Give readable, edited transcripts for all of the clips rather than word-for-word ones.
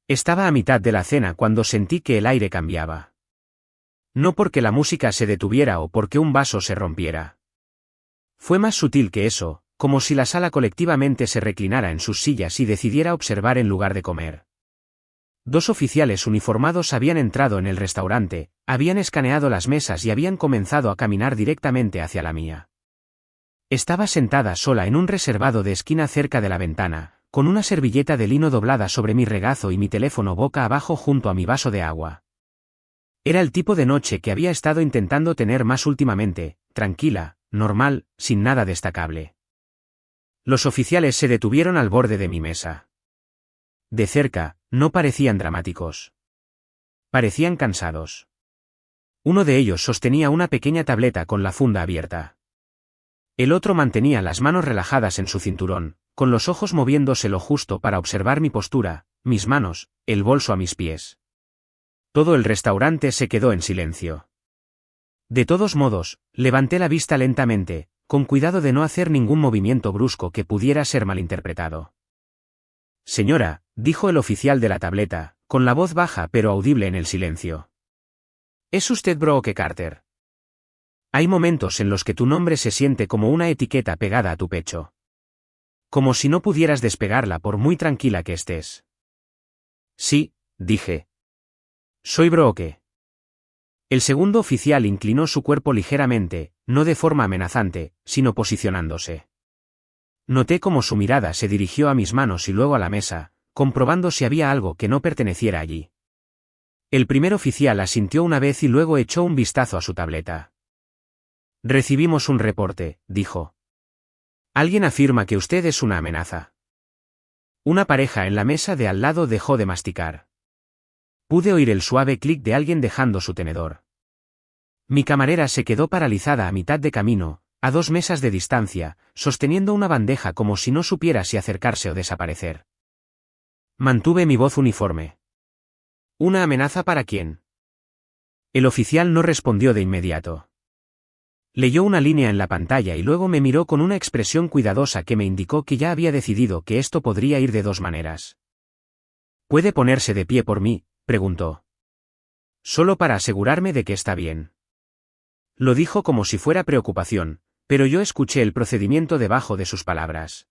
Estaba a mitad de la cena cuando sentí que el aire cambiaba. No porque la música se detuviera o porque un vaso se rompiera. Fue más sutil que eso, como si la sala colectivamente se reclinara en sus sillas y decidiera observar en lugar de comer. 2 oficiales uniformados habían entrado en el restaurante, habían escaneado las mesas y habían comenzado a caminar directamente hacia la mía. Estaba sentada sola en un reservado de esquina cerca de la ventana, con una servilleta de lino doblada sobre mi regazo y mi teléfono boca abajo junto a mi vaso de agua. Era el tipo de noche que había estado intentando tener más últimamente, tranquila, normal, sin nada destacable. Los oficiales se detuvieron al borde de mi mesa. De cerca, no parecían dramáticos. Parecían cansados. Uno de ellos sostenía una pequeña tableta con la funda abierta. El otro mantenía las manos relajadas en su cinturón, con los ojos moviéndose lo justo para observar mi postura, mis manos, el bolso a mis pies. Todo el restaurante se quedó en silencio. De todos modos, levanté la vista lentamente, con cuidado de no hacer ningún movimiento brusco que pudiera ser malinterpretado. Señora, dijo el oficial de la tableta, con la voz baja pero audible en el silencio. ¿Es usted Brooke Carter? Hay momentos en los que tu nombre se siente como una etiqueta pegada a tu pecho. Como si no pudieras despegarla por muy tranquila que estés. Sí, dije. Soy Brooke. El segundo oficial inclinó su cuerpo ligeramente, no de forma amenazante, sino posicionándose. Noté cómo su mirada se dirigió a mis manos y luego a la mesa, comprobando si había algo que no perteneciera allí. El primer oficial asintió una vez y luego echó un vistazo a su tableta. Recibimos un reporte, dijo. Alguien afirma que usted es una amenaza. Una pareja en la mesa de al lado dejó de masticar. Pude oír el suave clic de alguien dejando su tenedor. Mi camarera se quedó paralizada a mitad de camino, a 2 mesas de distancia, sosteniendo una bandeja como si no supiera si acercarse o desaparecer. Mantuve mi voz uniforme. ¿Una amenaza para quién? El oficial no respondió de inmediato. Leyó una línea en la pantalla y luego me miró con una expresión cuidadosa que me indicó que ya había decidido que esto podría ir de 2 maneras. ¿Puede ponerse de pie por mí?, preguntó. Solo para asegurarme de que está bien. Lo dijo como si fuera preocupación, pero yo escuché el procedimiento debajo de sus palabras.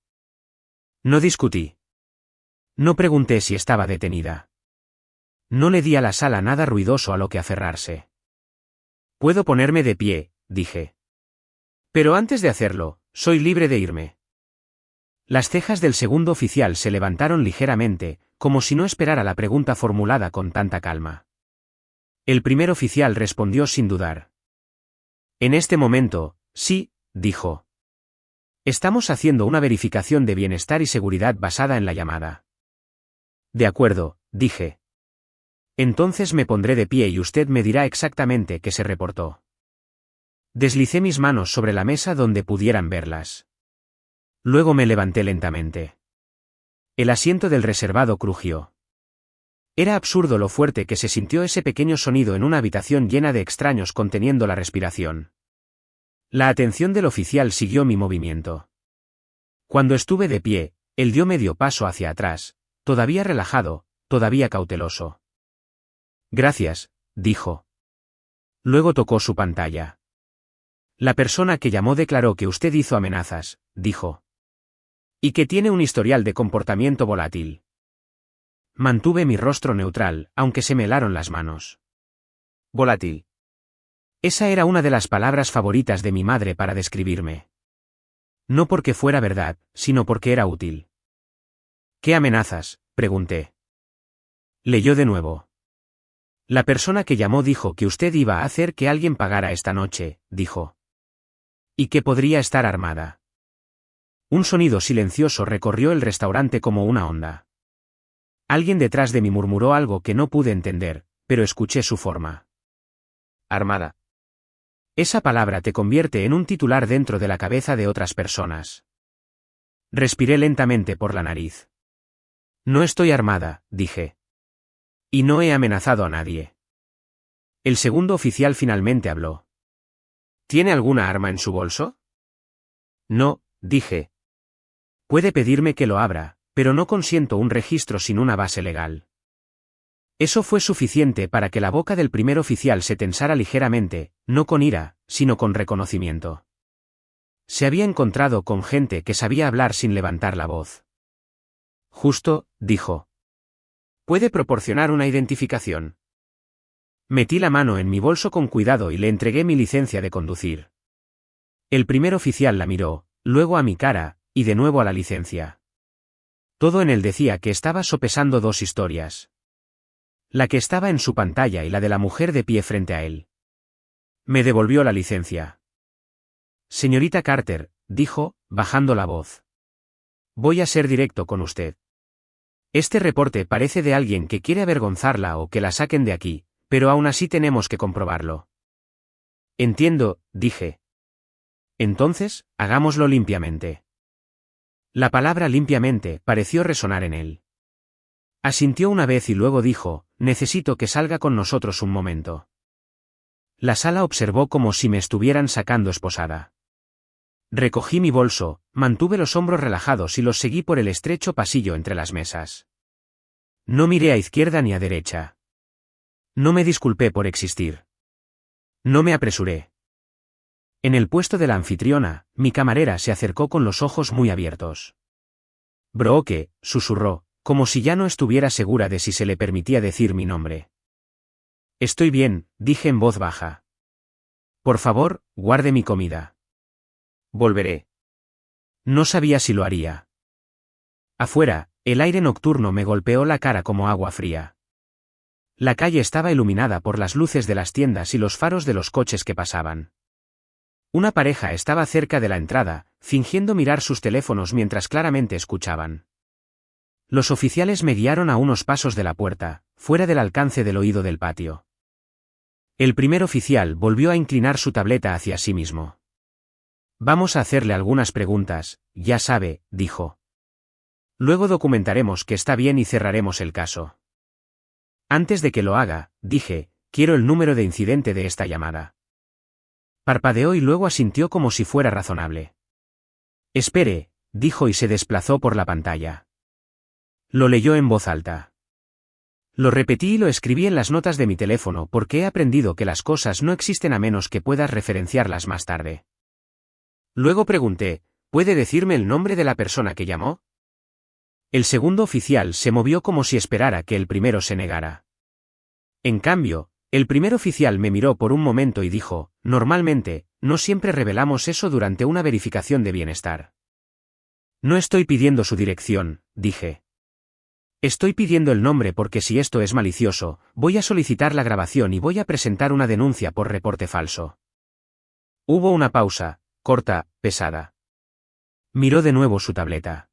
No discutí. No pregunté si estaba detenida. No le di a la sala nada ruidoso a lo que aferrarse. Puedo ponerme de pie, dije. Pero antes de hacerlo, soy libre de irme. Las cejas del segundo oficial se levantaron ligeramente, como si no esperara la pregunta formulada con tanta calma. El primer oficial respondió sin dudar. En este momento, sí, dijo. Estamos haciendo una verificación de bienestar y seguridad basada en la llamada. De acuerdo, dije. Entonces me pondré de pie y usted me dirá exactamente qué se reportó. Deslicé mis manos sobre la mesa donde pudieran verlas. Luego me levanté lentamente. El asiento del reservado crujió. Era absurdo lo fuerte que se sintió ese pequeño sonido en una habitación llena de extraños conteniendo la respiración. La atención del oficial siguió mi movimiento. Cuando estuve de pie, él dio medio paso hacia atrás, todavía relajado, todavía cauteloso. Gracias, dijo. Luego tocó su pantalla. La persona que llamó declaró que usted hizo amenazas, dijo. Y que tiene un historial de comportamiento volátil. Mantuve mi rostro neutral, aunque se me helaron las manos. Volátil. Esa era una de las palabras favoritas de mi madre para describirme. No porque fuera verdad, sino porque era útil. ¿Qué amenazas?, pregunté. Leyó de nuevo. La persona que llamó dijo que usted iba a hacer que alguien pagara esta noche, dijo. Y que podría estar armada. Un sonido silencioso recorrió el restaurante como una onda. Alguien detrás de mí murmuró algo que no pude entender, pero escuché su forma. Armada. Esa palabra te convierte en un titular dentro de la cabeza de otras personas. Respiré lentamente por la nariz. No estoy armada, dije. Y no he amenazado a nadie. El segundo oficial finalmente habló. ¿Tiene alguna arma en su bolso? No, dije. Puede pedirme que lo abra, pero no consiento un registro sin una base legal. Eso fue suficiente para que la boca del primer oficial se tensara ligeramente, no con ira, sino con reconocimiento. Se había encontrado con gente que sabía hablar sin levantar la voz. Justo, dijo. ¿Puede proporcionar una identificación? Metí la mano en mi bolso con cuidado y le entregué mi licencia de conducir. El primer oficial la miró, luego a mi cara, y de nuevo a la licencia. Todo en él decía que estaba sopesando dos historias. La que estaba en su pantalla y la de la mujer de pie frente a él. Me devolvió la licencia. Señorita Carter, dijo, bajando la voz. Voy a ser directo con usted. Este reporte parece de alguien que quiere avergonzarla o que la saquen de aquí, pero aún así tenemos que comprobarlo. Entiendo, dije. Entonces, hagámoslo limpiamente. La palabra limpiamente pareció resonar en él. Asintió una vez y luego dijo, necesito que salga con nosotros un momento. La sala observó como si me estuvieran sacando esposada. Recogí mi bolso, mantuve los hombros relajados y los seguí por el estrecho pasillo entre las mesas. No miré a izquierda ni a derecha. No me disculpé por existir. No me apresuré. En el puesto de la anfitriona, mi camarera se acercó con los ojos muy abiertos. Brooke, susurró, como si ya no estuviera segura de si se le permitía decir mi nombre. Estoy bien, dije en voz baja. Por favor, guarde mi comida. Volveré. No sabía si lo haría. Afuera, el aire nocturno me golpeó la cara como agua fría. La calle estaba iluminada por las luces de las tiendas y los faros de los coches que pasaban. Una pareja estaba cerca de la entrada, fingiendo mirar sus teléfonos mientras claramente escuchaban. Los oficiales me guiaron a unos pasos de la puerta, fuera del alcance del oído del patio. El primer oficial volvió a inclinar su tableta hacia sí mismo. Vamos a hacerle algunas preguntas, ya sabe, dijo. Luego documentaremos que está bien y cerraremos el caso. Antes de que lo haga, dije, quiero el número de incidente de esta llamada. Parpadeó y luego asintió como si fuera razonable. Espere, dijo y se desplazó por la pantalla. Lo leyó en voz alta. Lo repetí y lo escribí en las notas de mi teléfono porque he aprendido que las cosas no existen a menos que puedas referenciarlas más tarde. Luego pregunté, ¿puede decirme el nombre de la persona que llamó? El segundo oficial se movió como si esperara que el primero se negara. En cambio, el primer oficial me miró por un momento y dijo, normalmente, no siempre revelamos eso durante una verificación de bienestar. No estoy pidiendo su dirección, dije. Estoy pidiendo el nombre porque si esto es malicioso, voy a solicitar la grabación y voy a presentar una denuncia por reporte falso. Hubo una pausa, corta, pesada. Miró de nuevo su tableta.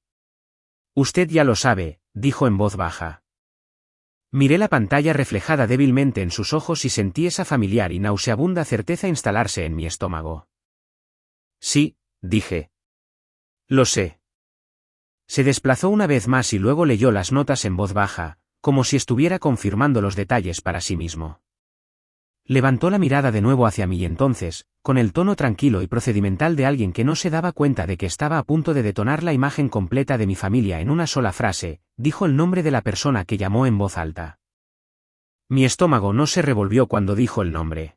Usted ya lo sabe, dijo en voz baja. Miré la pantalla reflejada débilmente en sus ojos y sentí esa familiar y nauseabunda certeza instalarse en mi estómago. Sí, dije. Lo sé. Se desplazó una vez más y luego leyó las notas en voz baja, como si estuviera confirmando los detalles para sí mismo. Levantó la mirada de nuevo hacia mí y entonces, con el tono tranquilo y procedimental de alguien que no se daba cuenta de que estaba a punto de detonar la imagen completa de mi familia en una sola frase, dijo el nombre de la persona que llamó en voz alta. Mi estómago no se revolvió cuando dijo el nombre.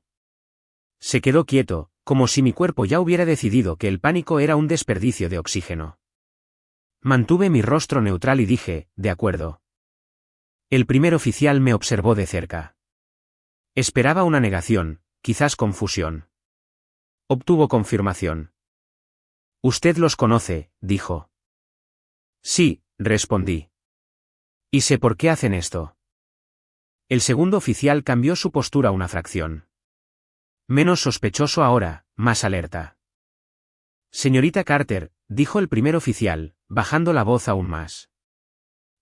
Se quedó quieto, como si mi cuerpo ya hubiera decidido que el pánico era un desperdicio de oxígeno. Mantuve mi rostro neutral y dije, de acuerdo. El primer oficial me observó de cerca. Esperaba una negación, quizás confusión. Obtuvo confirmación. Usted los conoce, dijo. Sí, respondí. Y sé por qué hacen esto. El segundo oficial cambió su postura una fracción. Menos sospechoso ahora, más alerta. Señorita Carter, dijo el primer oficial, bajando la voz aún más.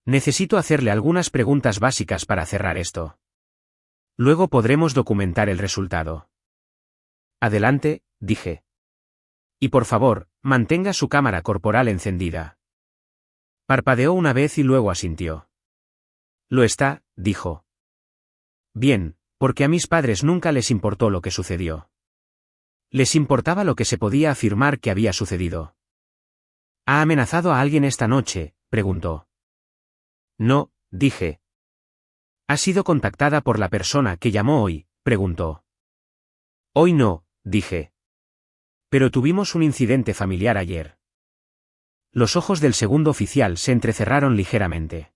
Necesito hacerle algunas preguntas básicas para cerrar esto. Luego podremos documentar el resultado. Adelante, dije. Y por favor, mantenga su cámara corporal encendida. Parpadeó una vez y luego asintió. Lo está, dijo. Bien, porque a mis padres nunca les importó lo que sucedió. Les importaba lo que se podía afirmar que había sucedido. ¿Ha amenazado a alguien esta noche?, preguntó. No, dije. ¿Ha sido contactada por la persona que llamó hoy?, preguntó. Hoy no, dije. Pero tuvimos un incidente familiar ayer. Los ojos del segundo oficial se entrecerraron ligeramente.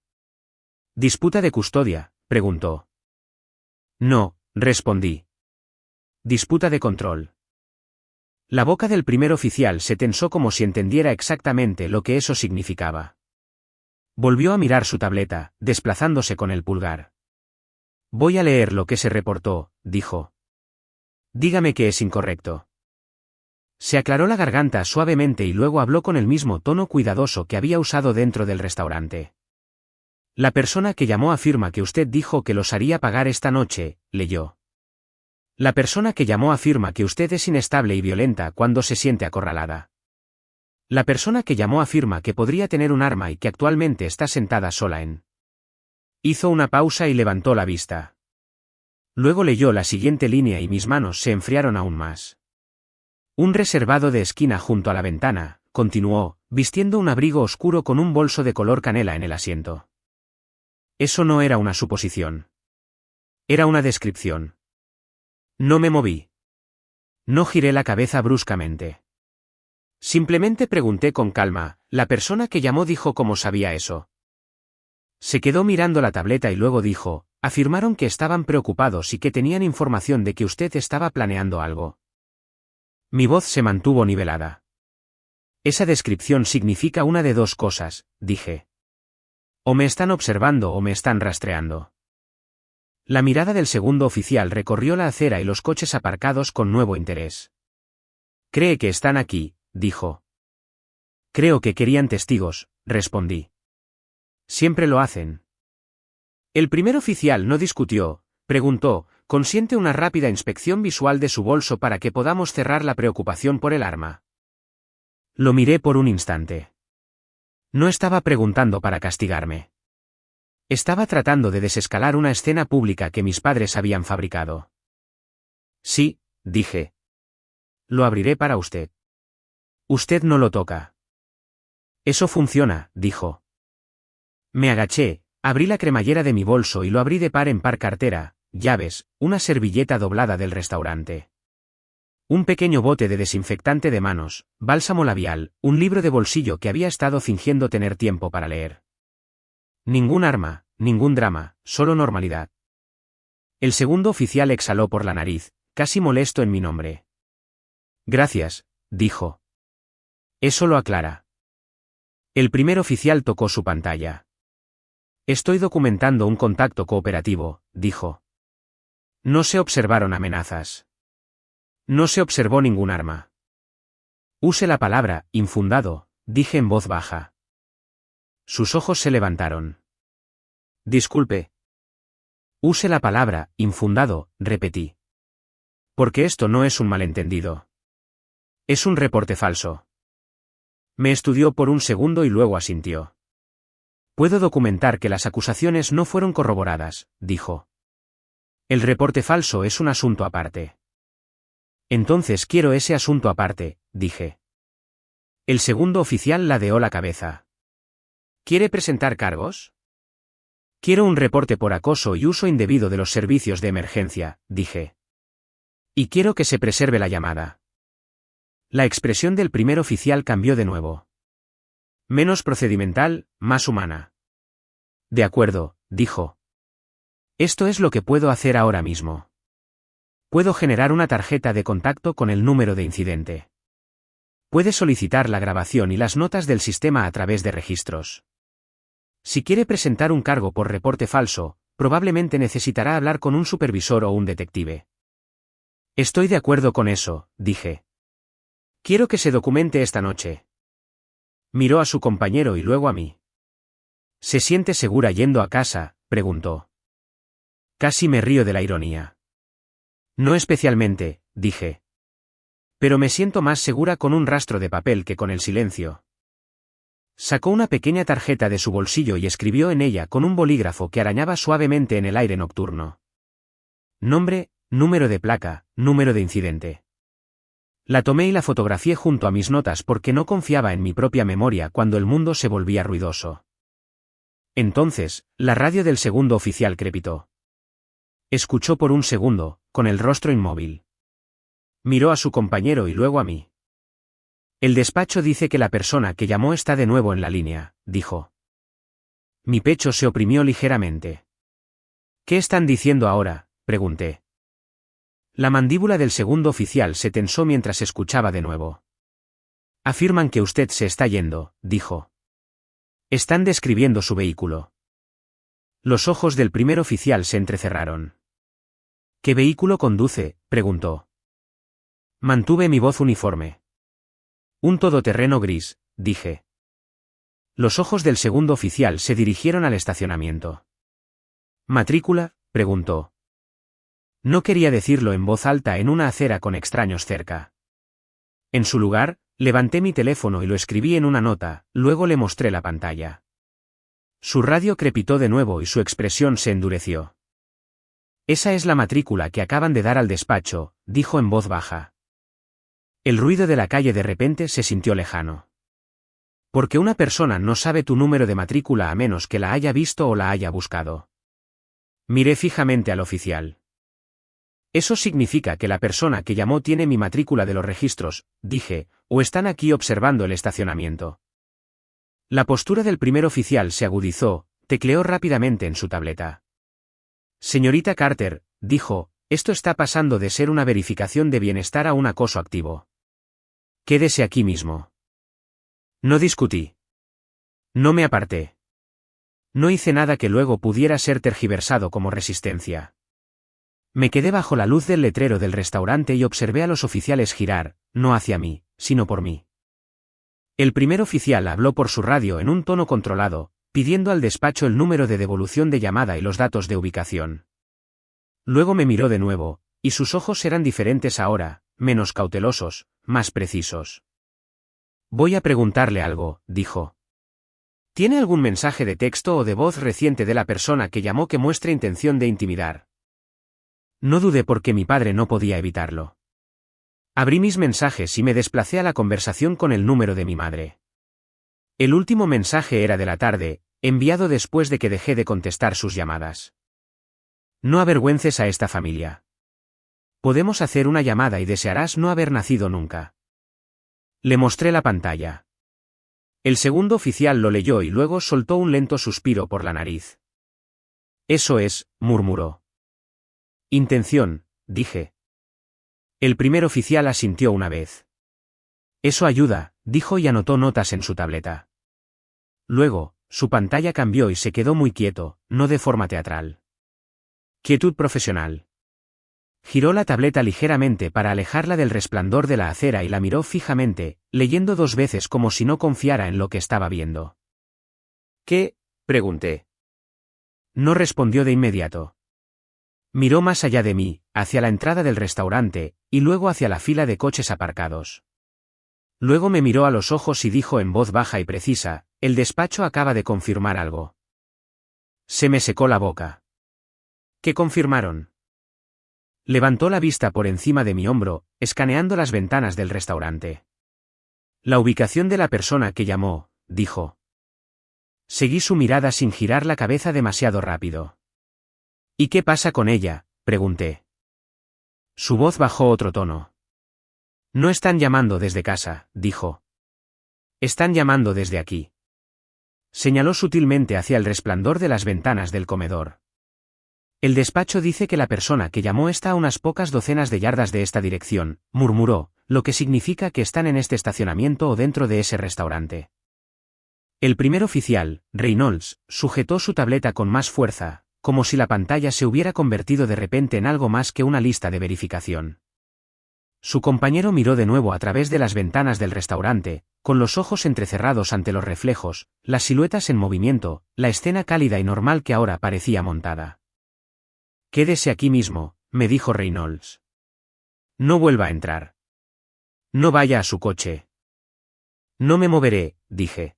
¿Disputa de custodia?, preguntó. No, respondí. Disputa de control. La boca del primer oficial se tensó como si entendiera exactamente lo que eso significaba. Volvió a mirar su tableta, desplazándose con el pulgar. Voy a leer lo que se reportó, dijo. Dígame que es incorrecto. Se aclaró la garganta suavemente y luego habló con el mismo tono cuidadoso que había usado dentro del restaurante. La persona que llamó afirma que usted dijo que los haría pagar esta noche, leyó. La persona que llamó afirma que usted es inestable y violenta cuando se siente acorralada. La persona que llamó afirma que podría tener un arma y que actualmente está sentada sola en. Hizo una pausa y levantó la vista. Luego leyó la siguiente línea y mis manos se enfriaron aún más. Un reservado de esquina junto a la ventana, continuó, vistiendo un abrigo oscuro con un bolso de color canela en el asiento. Eso no era una suposición. Era una descripción. No me moví. No giré la cabeza bruscamente. Simplemente pregunté con calma, ¿la persona que llamó dijo cómo sabía eso? Se quedó mirando la tableta y luego dijo, afirmaron que estaban preocupados y que tenían información de que usted estaba planeando algo. Mi voz se mantuvo nivelada. Esa descripción significa una de dos cosas, dije. O me están observando o me están rastreando. La mirada del segundo oficial recorrió la acera y los coches aparcados con nuevo interés. Cree que están aquí, dijo. Creo que querían testigos, respondí. Siempre lo hacen. El primer oficial no discutió, preguntó, ¿consiente una rápida inspección visual de su bolso para que podamos cerrar la preocupación por el arma? Lo miré por un instante. No estaba preguntando para castigarme. Estaba tratando de desescalar una escena pública que mis padres habían fabricado. Sí, dije. Lo abriré para usted. Usted no lo toca. Eso funciona, dijo. Me agaché, abrí la cremallera de mi bolso y lo abrí de par en par: cartera, llaves, una servilleta doblada del restaurante. Un pequeño bote de desinfectante de manos, bálsamo labial, un libro de bolsillo que había estado fingiendo tener tiempo para leer. Ningún arma, ningún drama, solo normalidad. El segundo oficial exhaló por la nariz, casi molesto en mi nombre. Gracias, dijo. Eso lo aclara. El primer oficial tocó su pantalla. Estoy documentando un contacto cooperativo, dijo. No se observaron amenazas. No se observó ningún arma. Use la palabra infundado, dije en voz baja. Sus ojos se levantaron. Disculpe. Use la palabra infundado, repetí. Porque esto no es un malentendido. Es un reporte falso. Me estudió por un segundo y luego asintió. Puedo documentar que las acusaciones no fueron corroboradas, dijo. El reporte falso es un asunto aparte. Entonces quiero ese asunto aparte, dije. El segundo oficial ladeó la cabeza. ¿Quiere presentar cargos? Quiero un reporte por acoso y uso indebido de los servicios de emergencia, dije. Y quiero que se preserve la llamada. La expresión del primer oficial cambió de nuevo. Menos procedimental, más humana. De acuerdo, dijo. Esto es lo que puedo hacer ahora mismo. Puedo generar una tarjeta de contacto con el número de incidente. Puede solicitar la grabación y las notas del sistema a través de registros. Si quiere presentar un cargo por reporte falso, probablemente necesitará hablar con un supervisor o un detective. Estoy de acuerdo con eso, dije. Quiero que se documente esta noche. Miró a su compañero y luego a mí. ¿Se siente segura yendo a casa?, preguntó. Casi me río de la ironía. No especialmente, dije. Pero me siento más segura con un rastro de papel que con el silencio. Sacó una pequeña tarjeta de su bolsillo y escribió en ella con un bolígrafo que arañaba suavemente en el aire nocturno. Nombre, número de placa, número de incidente. La tomé y la fotografié junto a mis notas porque no confiaba en mi propia memoria cuando el mundo se volvía ruidoso. Entonces, la radio del segundo oficial crepitó. Escuchó por un segundo, con el rostro inmóvil. Miró a su compañero y luego a mí. El despacho dice que la persona que llamó está de nuevo en la línea, dijo. Mi pecho se oprimió ligeramente. ¿Qué están diciendo ahora?, pregunté. La mandíbula del segundo oficial se tensó mientras escuchaba de nuevo. Afirman que usted se está yendo, dijo. Están describiendo su vehículo. Los ojos del primer oficial se entrecerraron. ¿Qué vehículo conduce?, preguntó. Mantuve mi voz uniforme. Un todoterreno gris, dije. Los ojos del segundo oficial se dirigieron al estacionamiento. ¿Matrícula?, preguntó. No quería decirlo en voz alta en una acera con extraños cerca. En su lugar, levanté mi teléfono y lo escribí en una nota, luego le mostré la pantalla. Su radio crepitó de nuevo y su expresión se endureció. Esa es la matrícula que acaban de dar al despacho, dijo en voz baja. El ruido de la calle de repente se sintió lejano. Porque una persona no sabe tu número de matrícula a menos que la haya visto o la haya buscado. Miré fijamente al oficial. Eso significa que la persona que llamó tiene mi matrícula de los registros, dije, o están aquí observando el estacionamiento. La postura del primer oficial se agudizó, tecleó rápidamente en su tableta. Señorita Carter, dijo, esto está pasando de ser una verificación de bienestar a un acoso activo. Quédese aquí mismo. No discutí. No me aparté. No hice nada que luego pudiera ser tergiversado como resistencia. Me quedé bajo la luz del letrero del restaurante y observé a los oficiales girar, no hacia mí, sino por mí. El primer oficial habló por su radio en un tono controlado, pidiendo al despacho el número de devolución de llamada y los datos de ubicación. Luego me miró de nuevo, y sus ojos eran diferentes ahora, menos cautelosos, más precisos. Voy a preguntarle algo, dijo. ¿Tiene algún mensaje de texto o de voz reciente de la persona que llamó que muestre intención de intimidar? No dudé porque mi padre no podía evitarlo. Abrí mis mensajes y me desplacé a la conversación con el número de mi madre. El último mensaje era de la tarde, enviado después de que dejé de contestar sus llamadas. No avergüences a esta familia. Podemos hacer una llamada y desearás no haber nacido nunca. Le mostré la pantalla. El segundo oficial lo leyó y luego soltó un lento suspiro por la nariz. Eso es, murmuró. Intención, dije. El primer oficial asintió una vez. Eso ayuda, dijo y anotó notas en su tableta. Luego, su pantalla cambió y se quedó muy quieto, no de forma teatral. Quietud profesional. Giró la tableta ligeramente para alejarla del resplandor de la acera y la miró fijamente, leyendo 2 veces como si no confiara en lo que estaba viendo. ¿Qué?, pregunté. No respondió de inmediato. Miró más allá de mí, hacia la entrada del restaurante, y luego hacia la fila de coches aparcados. Luego me miró a los ojos y dijo en voz baja y precisa, el despacho acaba de confirmar algo. Se me secó la boca. ¿Qué confirmaron? Levantó la vista por encima de mi hombro, escaneando las ventanas del restaurante. La ubicación de la persona que llamó, dijo. Seguí su mirada sin girar la cabeza demasiado rápido. ¿Y qué pasa con ella?, pregunté. Su voz bajó otro tono. No están llamando desde casa, dijo. Están llamando desde aquí. Señaló sutilmente hacia el resplandor de las ventanas del comedor. El despacho dice que la persona que llamó está a unas pocas docenas de yardas de esta dirección, murmuró, lo que significa que están en este estacionamiento o dentro de ese restaurante. El primer oficial, Reynolds, sujetó su tableta con más fuerza, como si la pantalla se hubiera convertido de repente en algo más que una lista de verificación. Su compañero miró de nuevo a través de las ventanas del restaurante, con los ojos entrecerrados ante los reflejos, las siluetas en movimiento, la escena cálida y normal que ahora parecía montada. Quédese aquí mismo, me dijo Reynolds. No vuelva a entrar. No vaya a su coche. No me moveré, dije.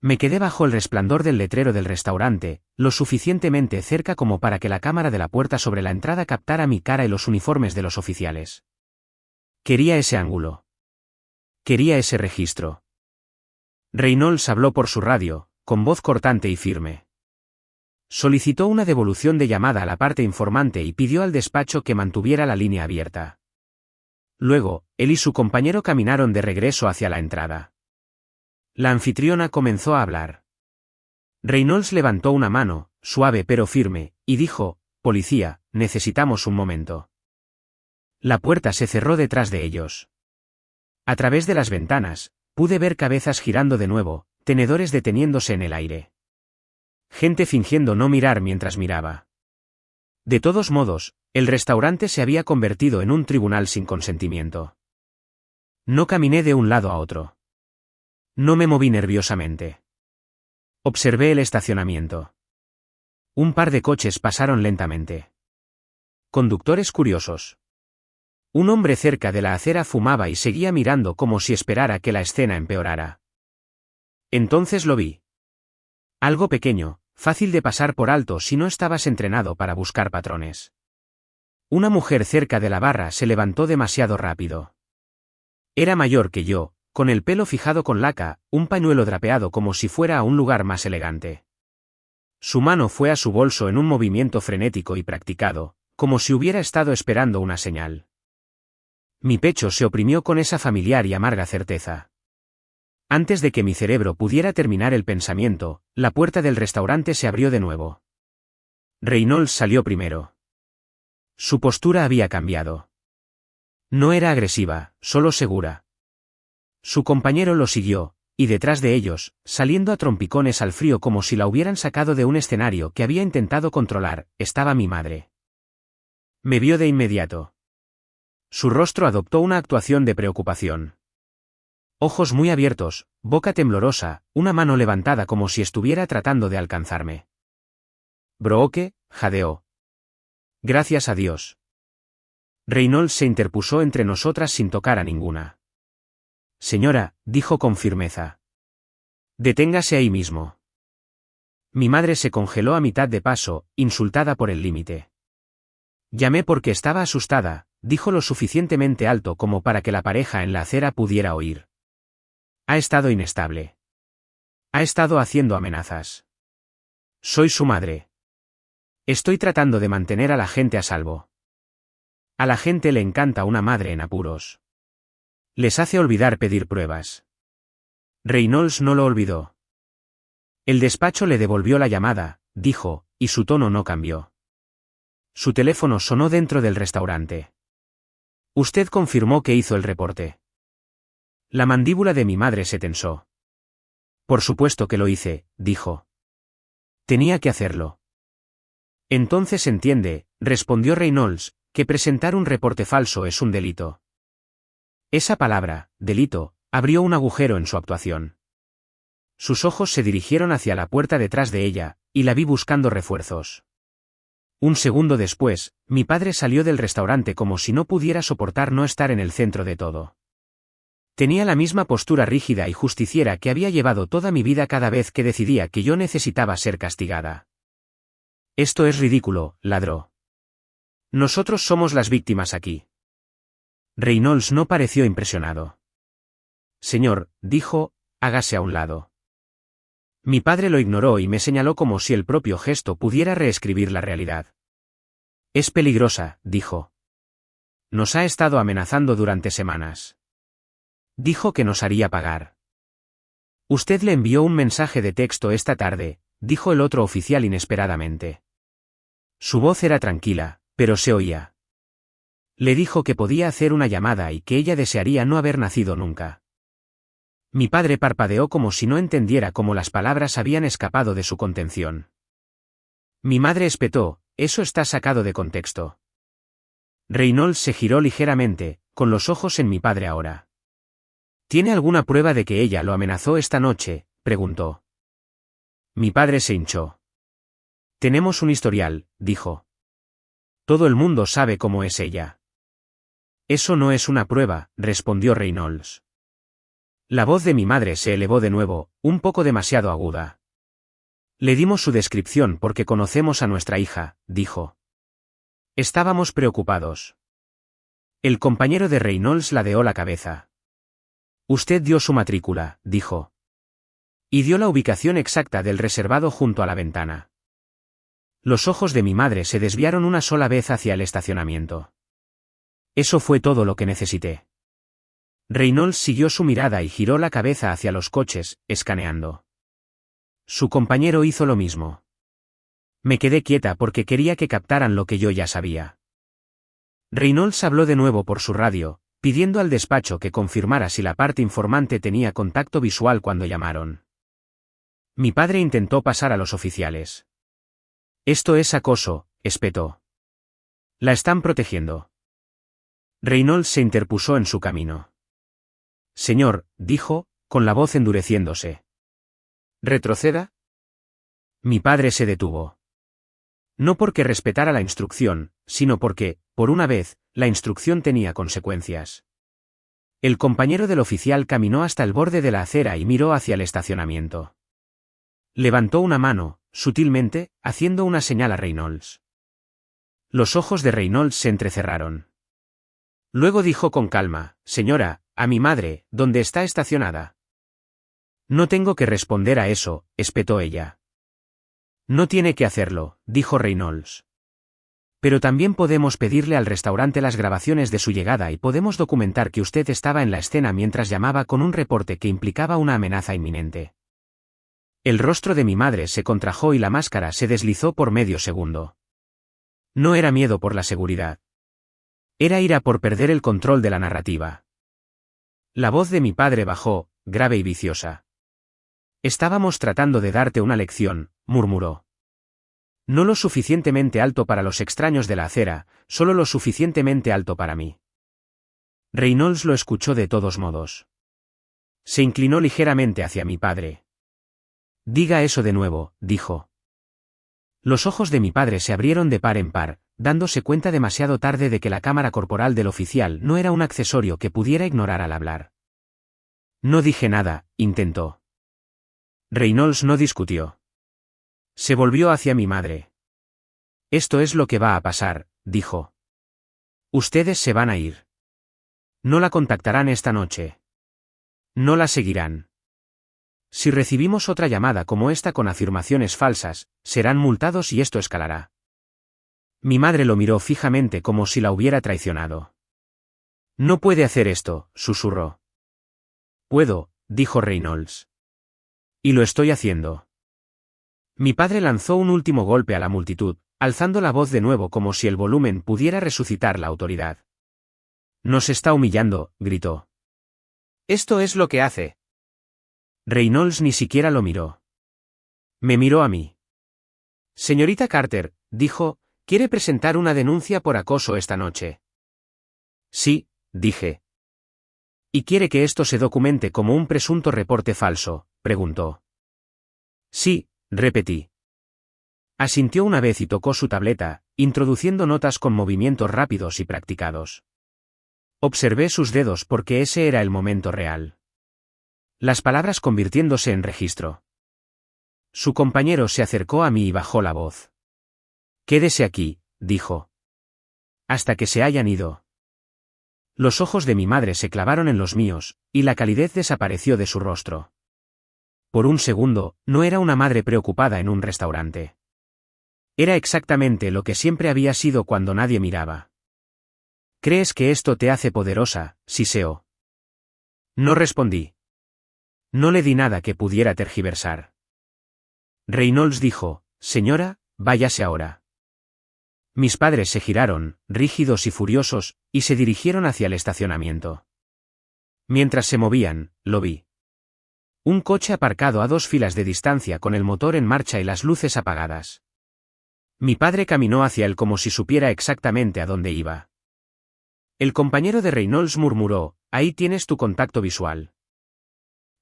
Me quedé bajo el resplandor del letrero del restaurante, lo suficientemente cerca como para que la cámara de la puerta sobre la entrada captara mi cara y los uniformes de los oficiales. Quería ese ángulo. Quería ese registro. Reynolds habló por su radio, con voz cortante y firme. Solicitó una devolución de llamada a la parte informante y pidió al despacho que mantuviera la línea abierta. Luego, él y su compañero caminaron de regreso hacia la entrada. La anfitriona comenzó a hablar. Reynolds levantó una mano, suave pero firme, y dijo: «Policía, necesitamos un momento». La puerta se cerró detrás de ellos. A través de las ventanas, pude ver cabezas girando de nuevo, tenedores deteniéndose en el aire. Gente fingiendo no mirar mientras miraba. De todos modos, el restaurante se había convertido en un tribunal sin consentimiento. No caminé de un lado a otro. No me moví nerviosamente. Observé el estacionamiento. Un par de coches pasaron lentamente. Conductores curiosos. Un hombre cerca de la acera fumaba y seguía mirando como si esperara que la escena empeorara. Entonces lo vi. Algo pequeño, fácil de pasar por alto si no estabas entrenado para buscar patrones. Una mujer cerca de la barra se levantó demasiado rápido. Era mayor que yo, con el pelo fijado con laca, un pañuelo drapeado como si fuera a un lugar más elegante. Su mano fue a su bolso en un movimiento frenético y practicado, como si hubiera estado esperando una señal. Mi pecho se oprimió con esa familiar y amarga certeza. Antes de que mi cerebro pudiera terminar el pensamiento, la puerta del restaurante se abrió de nuevo. Reynolds salió primero. Su postura había cambiado. No era agresiva, solo segura. Su compañero lo siguió, y detrás de ellos, saliendo a trompicones al frío como si la hubieran sacado de un escenario que había intentado controlar, estaba mi madre. Me vio de inmediato. Su rostro adoptó una actuación de preocupación. Ojos muy abiertos, boca temblorosa, una mano levantada como si estuviera tratando de alcanzarme. «Brooke», jadeó. «Gracias a Dios». Reynolds se interpuso entre nosotras sin tocar a ninguna. «Señora», dijo con firmeza. «Deténgase ahí mismo». Mi madre se congeló a mitad de paso, insultada por el límite. «Llamé porque estaba asustada», dijo lo suficientemente alto como para que la pareja en la acera pudiera oír. «Ha estado inestable. Ha estado haciendo amenazas. Soy su madre. Estoy tratando de mantener a la gente a salvo. A la gente le encanta una madre en apuros. Les hace olvidar pedir pruebas». Reynolds no lo olvidó. «El despacho le devolvió la llamada», dijo, y su tono no cambió. Su teléfono sonó dentro del restaurante. «Usted confirmó que hizo el reporte». La mandíbula de mi madre se tensó. «Por supuesto que lo hice», dijo. «Tenía que hacerlo». «Entonces entiende», respondió Reynolds, «que presentar un reporte falso es un delito». Esa palabra, delito, abrió un agujero en su actuación. Sus ojos se dirigieron hacia la puerta detrás de ella, y la vi buscando refuerzos. Un segundo después, mi padre salió del restaurante como si no pudiera soportar no estar en el centro de todo. Tenía la misma postura rígida y justiciera que había llevado toda mi vida cada vez que decidía que yo necesitaba ser castigada. «Esto es ridículo», ladró. «Nosotros somos las víctimas aquí». Reynolds no pareció impresionado. «Señor», dijo, «hágase a un lado». Mi padre lo ignoró y me señaló como si el propio gesto pudiera reescribir la realidad. «Es peligrosa», dijo. «Nos ha estado amenazando durante semanas. Dijo que nos haría pagar». «Usted le envió un mensaje de texto esta tarde», dijo el otro oficial inesperadamente. Su voz era tranquila, pero se oía. Le dijo que podía hacer una llamada y que ella desearía no haber nacido nunca. Mi padre parpadeó como si no entendiera cómo las palabras habían escapado de su contención. Mi madre espetó: «Eso está sacado de contexto». Reynolds se giró ligeramente, con los ojos en mi padre ahora. «¿Tiene alguna prueba de que ella lo amenazó esta noche?», preguntó. Mi padre se hinchó. «Tenemos un historial», dijo. «Todo el mundo sabe cómo es ella». «Eso no es una prueba», respondió Reynolds. La voz de mi madre se elevó de nuevo, un poco demasiado aguda. «Le dimos su descripción porque conocemos a nuestra hija», dijo. Estábamos preocupados. El compañero de Reynolds ladeó la cabeza. «Usted dio su matrícula», dijo. Y dio la ubicación exacta del reservado junto a la ventana. Los ojos de mi madre se desviaron una sola vez hacia el estacionamiento. Eso fue todo lo que necesité. Reynolds siguió su mirada y giró la cabeza hacia los coches, escaneando. Su compañero hizo lo mismo. Me quedé quieta porque quería que captaran lo que yo ya sabía. Reynolds habló de nuevo por su radio, pidiendo al despacho que confirmara si la parte informante tenía contacto visual cuando llamaron. Mi padre intentó pasar a los oficiales. Esto es acoso, espetó. La están protegiendo. Reynolds se interpuso en su camino. Señor, dijo, con la voz endureciéndose. ¿Retroceda? Mi padre se detuvo. No porque respetara la instrucción, sino porque, por una vez, la instrucción tenía consecuencias. El compañero del oficial caminó hasta el borde de la acera y miró hacia el estacionamiento. Levantó una mano, sutilmente, haciendo una señal a Reynolds. Los ojos de Reynolds se entrecerraron. Luego dijo con calma, señora, a mi madre, ¿dónde está estacionada? No tengo que responder a eso, espetó ella. No tiene que hacerlo, dijo Reynolds. Pero también podemos pedirle al restaurante las grabaciones de su llegada y podemos documentar que usted estaba en la escena mientras llamaba con un reporte que implicaba una amenaza inminente. El rostro de mi madre se contrajo y la máscara se deslizó por medio segundo. No era miedo por la seguridad. Era ira por perder el control de la narrativa. La voz de mi padre bajó, grave y viciosa. Estábamos tratando de darte una lección, murmuró. No lo suficientemente alto para los extraños de la acera, solo lo suficientemente alto para mí. Reynolds lo escuchó de todos modos. Se inclinó ligeramente hacia mi padre. Diga eso de nuevo, dijo. Los ojos de mi padre se abrieron de par en par, dándose cuenta demasiado tarde de que la cámara corporal del oficial no era un accesorio que pudiera ignorar al hablar. No dije nada, intentó. Reynolds no discutió. Se volvió hacia mi madre. Esto es lo que va a pasar, dijo. Ustedes se van a ir. No la contactarán esta noche. No la seguirán. Si recibimos otra llamada como esta con afirmaciones falsas, serán multados y esto escalará. Mi madre lo miró fijamente como si la hubiera traicionado. No puede hacer esto, susurró. Puedo, dijo Reynolds. Y lo estoy haciendo. Mi padre lanzó un último golpe a la multitud, alzando la voz de nuevo como si el volumen pudiera resucitar la autoridad. Nos está humillando, gritó. Esto es lo que hace. Reynolds ni siquiera lo miró. Me miró a mí. Señorita Carter, dijo, ¿quiere presentar una denuncia por acoso esta noche? Sí, dije. ¿Y quiere que esto se documente como un presunto reporte falso?, preguntó. Sí, repetí. Asintió una vez y tocó su tableta, introduciendo notas con movimientos rápidos y practicados. Observé sus dedos porque ese era el momento real. Las palabras convirtiéndose en registro. Su compañero se acercó a mí y bajó la voz. Quédese aquí, dijo. Hasta que se hayan ido. Los ojos de mi madre se clavaron en los míos, y la calidez desapareció de su rostro. Por un segundo, no era una madre preocupada en un restaurante. Era exactamente lo que siempre había sido cuando nadie miraba. ¿Crees que esto te hace poderosa, siseó? No respondí. No le di nada que pudiera tergiversar. Reynolds dijo, señora, váyase ahora. Mis padres se giraron, rígidos y furiosos, y se dirigieron hacia el estacionamiento. Mientras se movían, lo vi. Un coche aparcado a 2 filas de distancia con el motor en marcha y las luces apagadas. Mi padre caminó hacia él como si supiera exactamente a dónde iba. El compañero de Reynolds murmuró, ahí tienes tu contacto visual.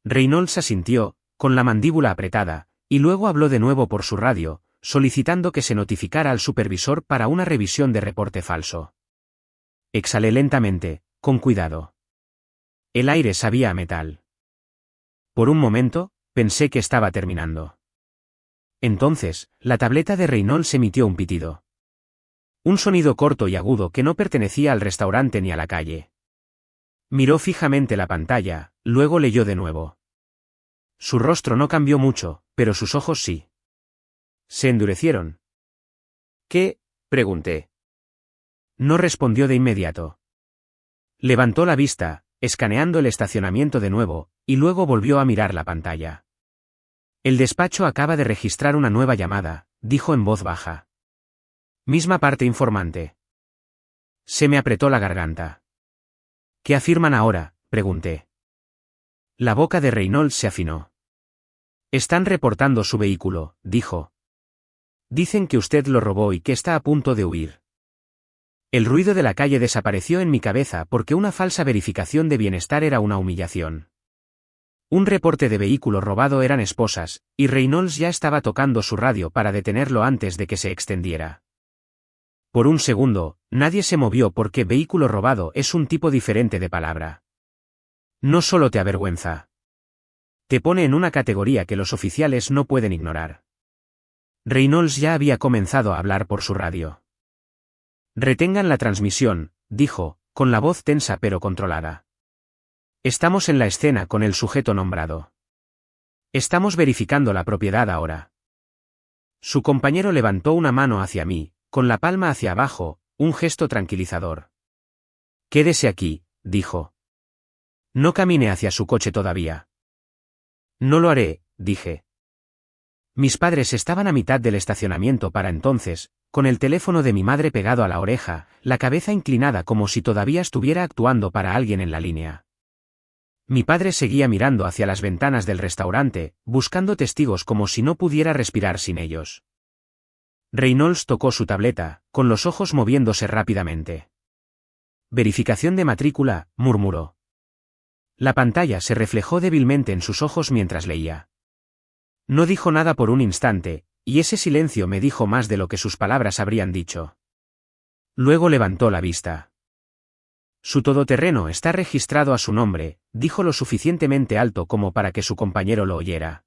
Reynolds asintió, con la mandíbula apretada, y luego habló de nuevo por su radio, solicitando que se notificara al supervisor para una revisión de reporte falso. Exhalé lentamente, con cuidado. El aire sabía a metal. Por un momento, pensé que estaba terminando. Entonces, la tableta de Reynolds emitió un pitido. Un sonido corto y agudo que no pertenecía al restaurante ni a la calle. Miró fijamente la pantalla, luego leyó de nuevo. Su rostro no cambió mucho, pero sus ojos sí. Se endurecieron. ¿Qué? Pregunté. No respondió de inmediato. Levantó la vista, escaneando el estacionamiento de nuevo, y luego volvió a mirar la pantalla. El despacho acaba de registrar una nueva llamada, dijo en voz baja. Misma parte informante. Se me apretó la garganta. ¿Qué afirman ahora?, pregunté. La boca de Reynolds se afinó. Están reportando su vehículo, dijo. Dicen que usted lo robó y que está a punto de huir. El ruido de la calle desapareció en mi cabeza porque una falsa verificación de bienestar era una humillación. Un reporte de vehículo robado eran esposas, y Reynolds ya estaba tocando su radio para detenerlo antes de que se extendiera. Por un segundo, nadie se movió porque vehículo robado es un tipo diferente de palabra. No solo te avergüenza. Te pone en una categoría que los oficiales no pueden ignorar. Reynolds ya había comenzado a hablar por su radio. Retengan la transmisión, dijo, con la voz tensa pero controlada. Estamos en la escena con el sujeto nombrado. Estamos verificando la propiedad ahora. Su compañero levantó una mano hacia mí, con la palma hacia abajo, un gesto tranquilizador. Quédese aquí, dijo. No camine hacia su coche todavía. No lo haré, dije. Mis padres estaban a mitad del estacionamiento para entonces, con el teléfono de mi madre pegado a la oreja, la cabeza inclinada como si todavía estuviera actuando para alguien en la línea. Mi padre seguía mirando hacia las ventanas del restaurante, buscando testigos como si no pudiera respirar sin ellos. Reynolds tocó su tableta, con los ojos moviéndose rápidamente. Verificación de matrícula, murmuró. La pantalla se reflejó débilmente en sus ojos mientras leía. No dijo nada por un instante, y ese silencio me dijo más de lo que sus palabras habrían dicho. Luego levantó la vista. Su todoterreno está registrado a su nombre, dijo lo suficientemente alto como para que su compañero lo oyera.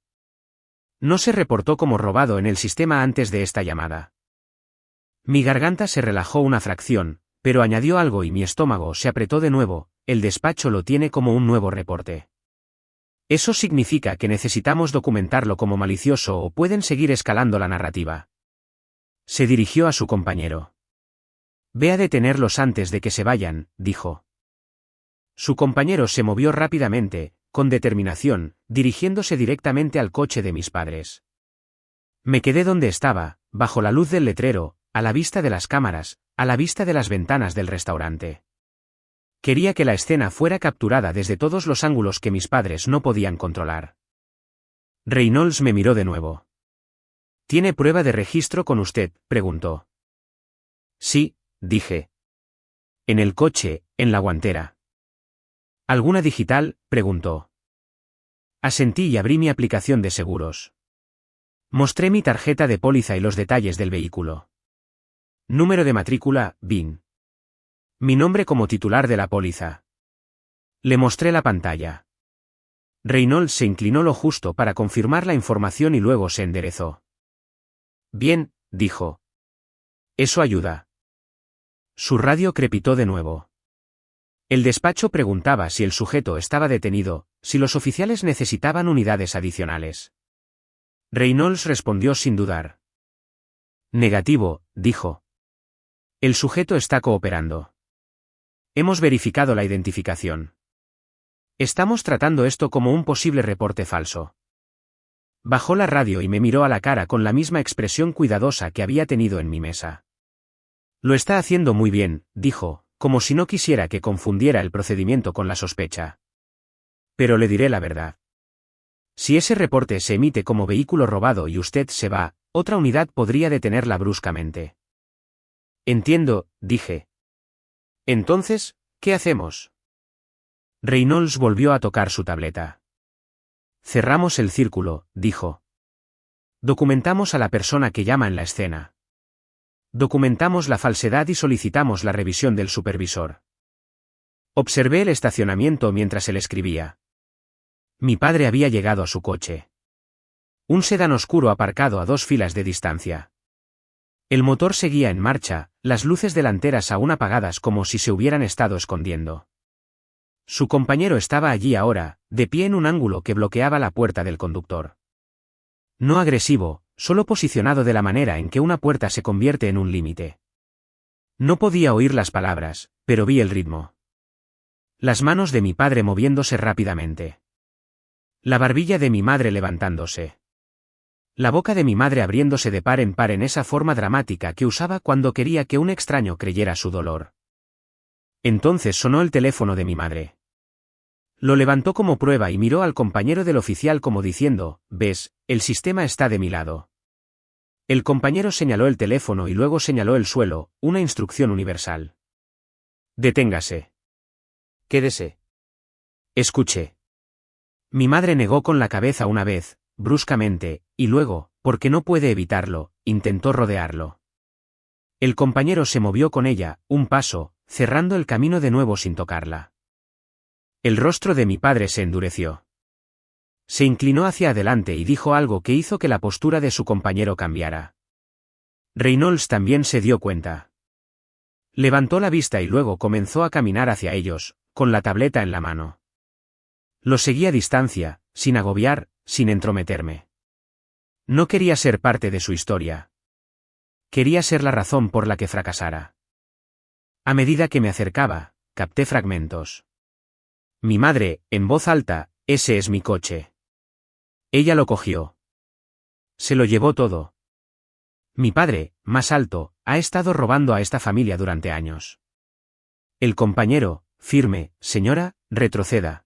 No se reportó como robado en el sistema antes de esta llamada. Mi garganta se relajó una fracción, pero añadió algo y mi estómago se apretó de nuevo. El despacho lo tiene como un nuevo reporte. Eso significa que necesitamos documentarlo como malicioso o pueden seguir escalando la narrativa. Se dirigió a su compañero. Ve a detenerlos antes de que se vayan, dijo. Su compañero se movió rápidamente, con determinación, dirigiéndose directamente al coche de mis padres. Me quedé donde estaba, bajo la luz del letrero, a la vista de las cámaras, a la vista de las ventanas del restaurante. Quería que la escena fuera capturada desde todos los ángulos que mis padres no podían controlar. Reynolds me miró de nuevo. ¿Tiene prueba de registro con usted?, preguntó. Sí, dije. En el coche, en la guantera. ¿Alguna digital?, preguntó. Asentí y abrí mi aplicación de seguros. Mostré mi tarjeta de póliza y los detalles del vehículo. Número de matrícula, VIN. Mi nombre como titular de la póliza. Le mostré la pantalla. Reynolds se inclinó lo justo para confirmar la información y luego se enderezó. Bien, dijo. Eso ayuda. Su radio crepitó de nuevo. El despacho preguntaba si el sujeto estaba detenido, si los oficiales necesitaban unidades adicionales. Reynolds respondió sin dudar. Negativo, dijo. El sujeto está cooperando. Hemos verificado la identificación. Estamos tratando esto como un posible reporte falso. Bajó la radio y me miró a la cara con la misma expresión cuidadosa que había tenido en mi mesa. Lo está haciendo muy bien, dijo, como si no quisiera que confundiera el procedimiento con la sospecha. Pero le diré la verdad. Si ese reporte se emite como vehículo robado y usted se va, otra unidad podría detenerla bruscamente. Entiendo, dije. Entonces, ¿qué hacemos? Reynolds volvió a tocar su tableta. Cerramos el círculo, dijo. Documentamos a la persona que llama en la escena. Documentamos la falsedad y solicitamos la revisión del supervisor. Observé el estacionamiento mientras él escribía. Mi padre había llegado a su coche. Un sedán oscuro aparcado a 2 filas de distancia. El motor seguía en marcha, las luces delanteras aún apagadas como si se hubieran estado escondiendo. Su compañero estaba allí ahora, de pie en un ángulo que bloqueaba la puerta del conductor. No agresivo, solo posicionado de la manera en que una puerta se convierte en un límite. No podía oír las palabras, pero vi el ritmo. Las manos de mi padre moviéndose rápidamente. La barbilla de mi madre levantándose. La boca de mi madre abriéndose de par en esa forma dramática que usaba cuando quería que un extraño creyera su dolor. Entonces sonó el teléfono de mi madre. Lo levantó como prueba y miró al compañero del oficial como diciendo, «Ves, el sistema está de mi lado». El compañero señaló el teléfono y luego señaló el suelo, una instrucción universal. «Deténgase. Quédese. Escuche». Mi madre negó con la cabeza una vez, bruscamente, y luego, porque no puede evitarlo, intentó rodearlo. El compañero se movió con ella, un paso, cerrando el camino de nuevo sin tocarla. El rostro de mi padre se endureció. Se inclinó hacia adelante y dijo algo que hizo que la postura de su compañero cambiara. Reynolds también se dio cuenta. Levantó la vista y luego comenzó a caminar hacia ellos, con la tableta en la mano. Lo seguí a distancia, sin agobiar, sin entrometerme. No quería ser parte de su historia. Quería ser la razón por la que fracasara. A medida que me acercaba, capté fragmentos. Mi madre, en voz alta, «Ese es mi coche». Ella lo cogió. Se lo llevó todo. Mi padre, más alto, ha estado robando a esta familia durante años. El compañero, firme, «Señora, retroceda».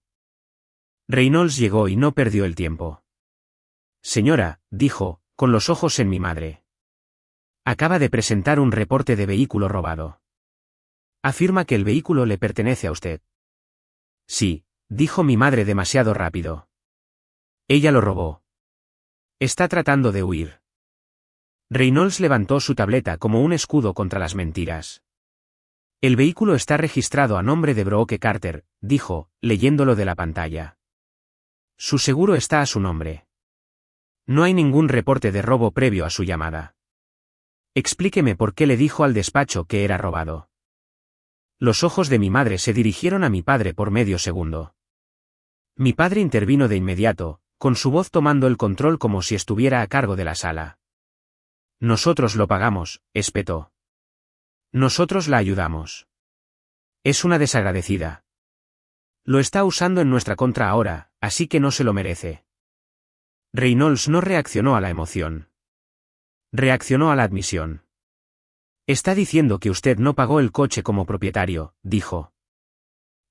Reynolds llegó y no perdió el tiempo. «Señora», dijo, con los ojos en mi madre. «Acaba de presentar un reporte de vehículo robado. Afirma que el vehículo le pertenece a usted». «Sí», dijo mi madre demasiado rápido. «Ella lo robó. Está tratando de huir». Reynolds levantó su tableta como un escudo contra las mentiras. «El vehículo está registrado a nombre de Brooke Carter», dijo, leyéndolo de la pantalla. «Su seguro está a su nombre. No hay ningún reporte de robo previo a su llamada. Explíqueme por qué le dijo al despacho que era robado». Los ojos de mi madre se dirigieron a mi padre por medio segundo. Mi padre intervino de inmediato, con su voz tomando el control como si estuviera a cargo de la sala. «Nosotros lo pagamos», espetó. «Nosotros la ayudamos. Es una desagradecida. Lo está usando en nuestra contra ahora, así que no se lo merece». Reynolds no reaccionó a la emoción. Reaccionó a la admisión. «Está diciendo que usted no pagó el coche como propietario», dijo.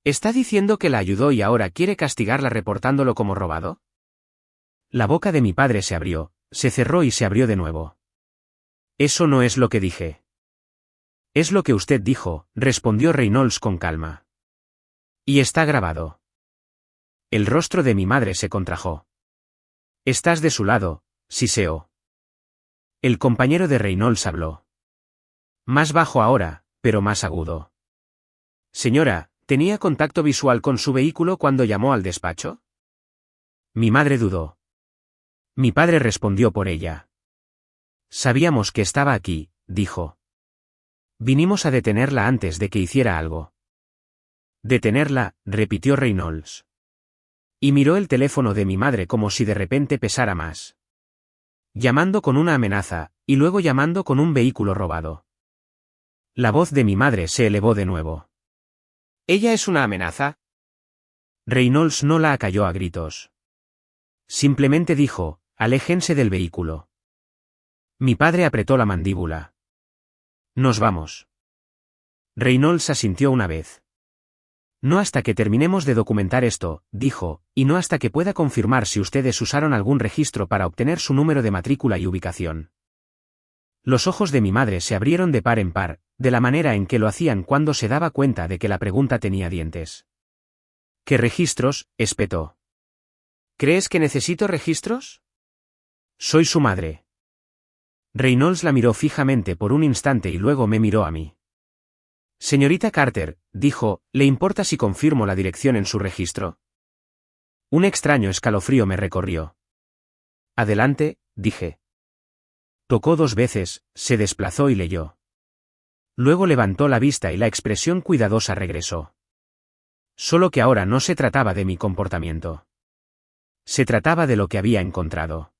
«¿Está diciendo que la ayudó y ahora quiere castigarla reportándolo como robado?» La boca de mi padre se abrió, se cerró y se abrió de nuevo. «Eso no es lo que dije». «Es lo que usted dijo», respondió Reynolds con calma. «Y está grabado». El rostro de mi madre se contrajo. «Estás de su lado», siseó. El compañero de Reynolds habló. Más bajo ahora, pero más agudo. «Señora, ¿tenía contacto visual con su vehículo cuando llamó al despacho?» Mi madre dudó. Mi padre respondió por ella. «Sabíamos que estaba aquí», dijo. «Vinimos a detenerla antes de que hiciera algo». «Detenerla», repitió Reynolds. Y miró el teléfono de mi madre como si de repente pesara más. Llamando con una amenaza, y luego llamando con un vehículo robado. La voz de mi madre se elevó de nuevo. «¿Ella es una amenaza?» Reynolds no la acalló a gritos. Simplemente dijo, «Aléjense del vehículo». Mi padre apretó la mandíbula. «Nos vamos». Reynolds asintió una vez. «No hasta que terminemos de documentar esto», dijo, «y no hasta que pueda confirmar si ustedes usaron algún registro para obtener su número de matrícula y ubicación». Los ojos de mi madre se abrieron de par en par, de la manera en que lo hacían cuando se daba cuenta de que la pregunta tenía dientes. «¿Qué registros?», espetó. «¿Crees que necesito registros?» «Soy su madre». Reynolds la miró fijamente por un instante y luego me miró a mí. «Señorita Carter», dijo, «¿le importa si confirmo la dirección en su registro?» Un extraño escalofrío me recorrió. «Adelante», dije. Tocó 2 veces, se desplazó y leyó. Luego levantó la vista y la expresión cuidadosa regresó. Solo que ahora no se trataba de mi comportamiento. Se trataba de lo que había encontrado.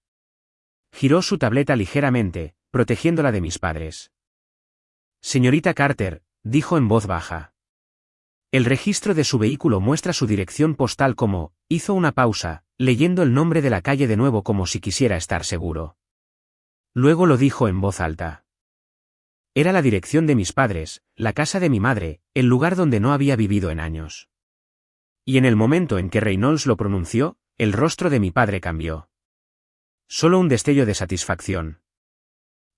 Giró su tableta ligeramente, protegiéndola de mis padres. Señorita Carter, dijo en voz baja. El registro de su vehículo muestra su dirección postal como, hizo una pausa, leyendo el nombre de la calle de nuevo como si quisiera estar seguro. Luego lo dijo en voz alta. Era la dirección de mis padres, la casa de mi madre, el lugar donde no había vivido en años. Y en el momento en que Reynolds lo pronunció, el rostro de mi padre cambió. Solo un destello de satisfacción.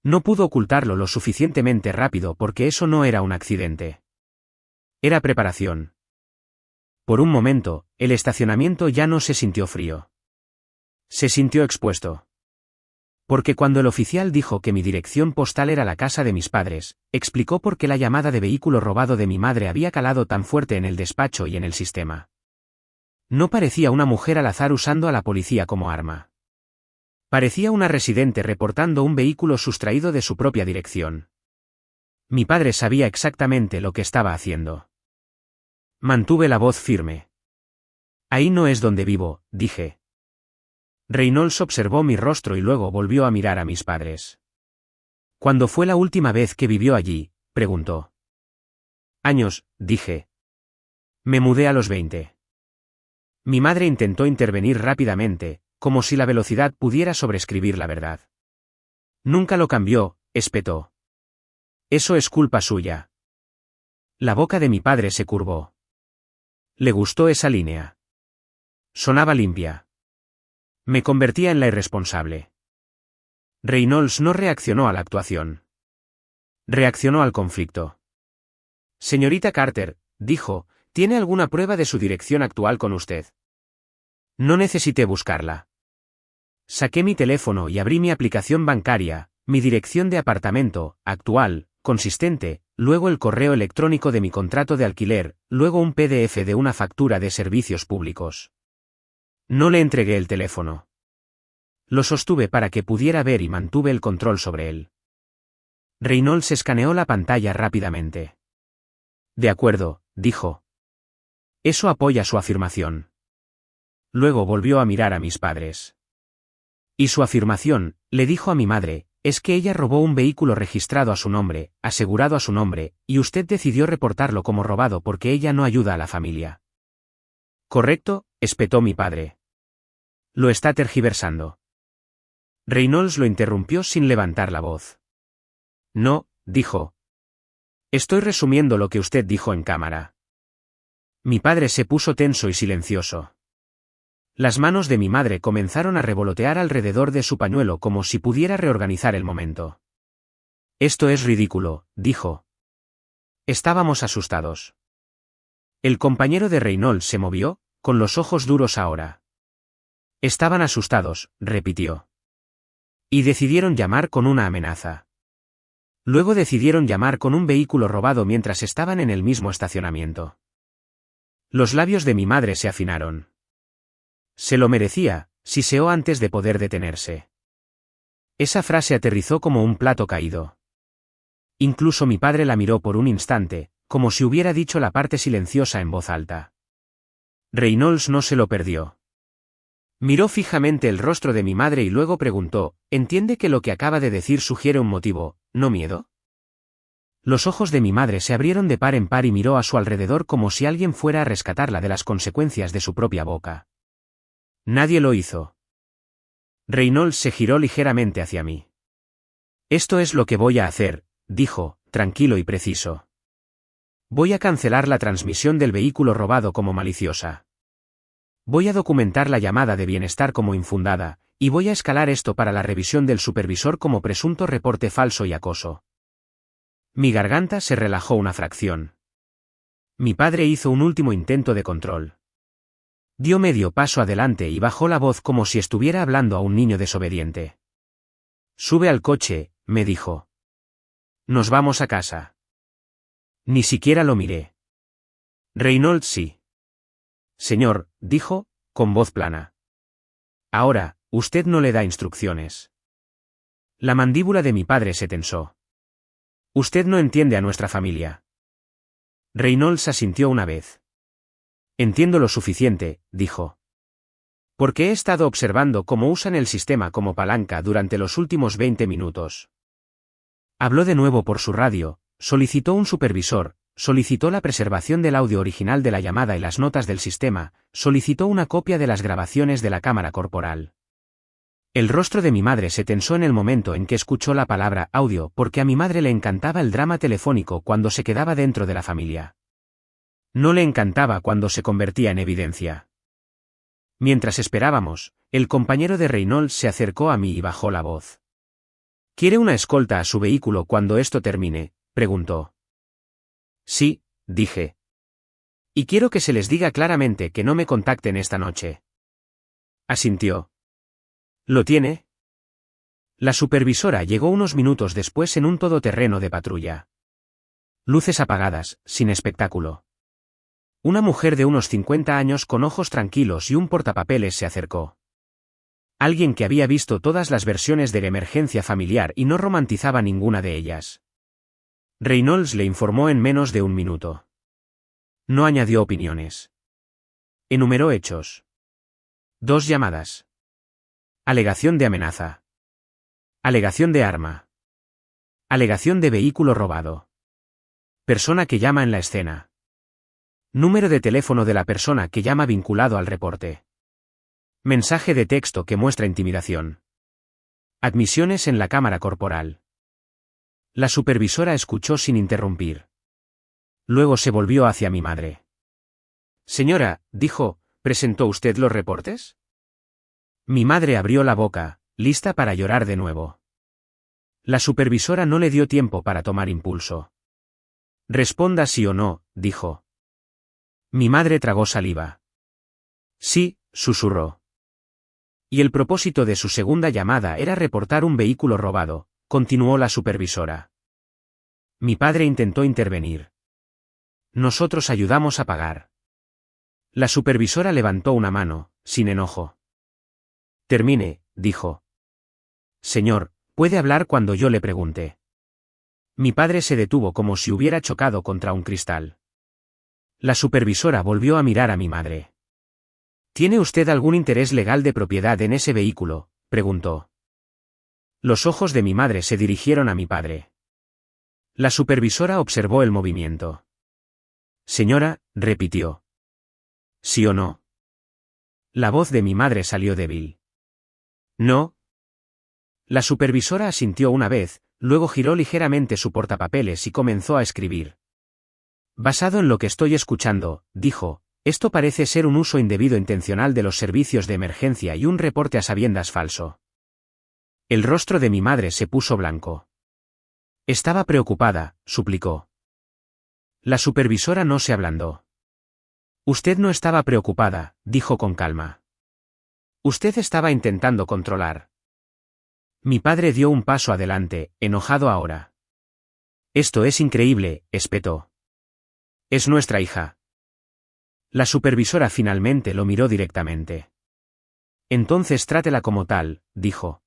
No pudo ocultarlo lo suficientemente rápido porque eso no era un accidente. Era preparación. Por un momento, el estacionamiento ya no se sintió frío. Se sintió expuesto. Porque cuando el oficial dijo que mi dirección postal era la casa de mis padres, explicó por qué la llamada de vehículo robado de mi madre había calado tan fuerte en el despacho y en el sistema. No parecía una mujer al azar usando a la policía como arma. Parecía una residente reportando un vehículo sustraído de su propia dirección. Mi padre sabía exactamente lo que estaba haciendo. Mantuve la voz firme. Ahí no es donde vivo, dije. Reynolds observó mi rostro y luego volvió a mirar a mis padres. ¿Cuándo fue la última vez que vivió allí?, preguntó. Años, dije. Me mudé a los 20. Mi madre intentó intervenir rápidamente, como si la velocidad pudiera sobreescribir la verdad. Nunca lo cambió, espetó. Eso es culpa suya. La boca de mi padre se curvó. Le gustó esa línea. Sonaba limpia. Me convertía en la irresponsable. Reynolds no reaccionó a la actuación. Reaccionó al conflicto. Señorita Carter, dijo, ¿tiene alguna prueba de su dirección actual con usted? No necesité buscarla. Saqué mi teléfono y abrí mi aplicación bancaria, mi dirección de apartamento, actual, consistente, luego el correo electrónico de mi contrato de alquiler, luego un PDF de una factura de servicios públicos. No le entregué el teléfono. Lo sostuve para que pudiera ver y mantuve el control sobre él. Reynolds escaneó la pantalla rápidamente. De acuerdo, dijo. Eso apoya su afirmación. Luego volvió a mirar a mis padres. Y su afirmación, le dijo a mi madre, es que ella robó un vehículo registrado a su nombre, asegurado a su nombre, y usted decidió reportarlo como robado porque ella no ayuda a la familia. Correcto, espetó mi padre. Lo está tergiversando. Reynolds lo interrumpió sin levantar la voz. No, dijo. Estoy resumiendo lo que usted dijo en cámara. Mi padre se puso tenso y silencioso. Las manos de mi madre comenzaron a revolotear alrededor de su pañuelo como si pudiera reorganizar el momento. Esto es ridículo, dijo. Estábamos asustados. El compañero de Reynolds se movió, con los ojos duros ahora. Estaban asustados, repitió. Y decidieron llamar con una amenaza. Luego decidieron llamar con un vehículo robado mientras estaban en el mismo estacionamiento. Los labios de mi madre se afinaron. Se lo merecía, siseó antes de poder detenerse. Esa frase aterrizó como un plato caído. Incluso mi padre la miró por un instante, como si hubiera dicho la parte silenciosa en voz alta. Reynolds no se lo perdió. Miró fijamente el rostro de mi madre y luego preguntó, ¿entiende que lo que acaba de decir sugiere un motivo, no miedo? Los ojos de mi madre se abrieron de par en par y miró a su alrededor como si alguien fuera a rescatarla de las consecuencias de su propia boca. Nadie lo hizo. Reynolds se giró ligeramente hacia mí. Esto es lo que voy a hacer, dijo, tranquilo y preciso. Voy a cancelar la transmisión del vehículo robado como maliciosa. Voy a documentar la llamada de bienestar como infundada, y voy a escalar esto para la revisión del supervisor como presunto reporte falso y acoso. Mi garganta se relajó una fracción. Mi padre hizo un último intento de control. Dio medio paso adelante y bajó la voz como si estuviera hablando a un niño desobediente. Sube al coche, me dijo. Nos vamos a casa. Ni siquiera lo miré. Reynolds sí. Señor, dijo, con voz plana. Ahora, usted no le da instrucciones. La mandíbula de mi padre se tensó. Usted no entiende a nuestra familia. Reynolds asintió una vez. Entiendo lo suficiente, dijo. Porque he estado observando cómo usan el sistema como palanca durante los últimos 20 minutos. Habló de nuevo por su radio, solicitó un supervisor, solicitó la preservación del audio original de la llamada y las notas del sistema, solicitó una copia de las grabaciones de la cámara corporal. El rostro de mi madre se tensó en el momento en que escuchó la palabra audio porque a mi madre le encantaba el drama telefónico cuando se quedaba dentro de la familia. No le encantaba cuando se convertía en evidencia. Mientras esperábamos, el compañero de Reynolds se acercó a mí y bajó la voz. ¿Quiere una escolta a su vehículo cuando esto termine?, preguntó. Sí, dije. Y quiero que se les diga claramente que no me contacten esta noche. Asintió. ¿Lo tiene? La supervisora llegó unos minutos después en un todoterreno de patrulla. Luces apagadas, sin espectáculo. Una mujer de unos 50 años con ojos tranquilos y un portapapeles se acercó. Alguien que había visto todas las versiones de la emergencia familiar y no romantizaba ninguna de ellas. Reynolds le informó en menos de un minuto. No añadió opiniones. Enumeró hechos. 2 llamadas. Alegación de amenaza. Alegación de arma. Alegación de vehículo robado. Persona que llama en la escena. Número de teléfono de la persona que llama vinculado al reporte. Mensaje de texto que muestra intimidación. Admisiones en la cámara corporal. La supervisora escuchó sin interrumpir. Luego se volvió hacia mi madre. Señora, dijo, ¿presentó usted los reportes? Mi madre abrió la boca, lista para llorar de nuevo. La supervisora no le dio tiempo para tomar impulso. Responda sí o no, dijo. Mi madre tragó saliva. Sí, susurró. Y el propósito de su segunda llamada era reportar un vehículo robado, continuó la supervisora. Mi padre intentó intervenir. Nosotros ayudamos a pagar. La supervisora levantó una mano, sin enojo. Termine, dijo. Señor, puede hablar cuando yo le pregunte. Mi padre se detuvo como si hubiera chocado contra un cristal. La supervisora volvió a mirar a mi madre. ¿Tiene usted algún interés legal de propiedad en ese vehículo?, preguntó. Los ojos de mi madre se dirigieron a mi padre. La supervisora observó el movimiento. Señora, repitió. ¿Sí o no? La voz de mi madre salió débil. No. La supervisora asintió una vez, luego giró ligeramente su portapapeles y comenzó a escribir. Basado en lo que estoy escuchando, dijo, esto parece ser un uso indebido intencional de los servicios de emergencia y un reporte a sabiendas falso. El rostro de mi madre se puso blanco. Estaba preocupada, suplicó. La supervisora no se ablandó. Usted no estaba preocupada, dijo con calma. Usted estaba intentando controlar. Mi padre dio un paso adelante, enojado ahora. Esto es increíble, espetó. Es nuestra hija. La supervisora finalmente lo miró directamente. Entonces trátela como tal, dijo.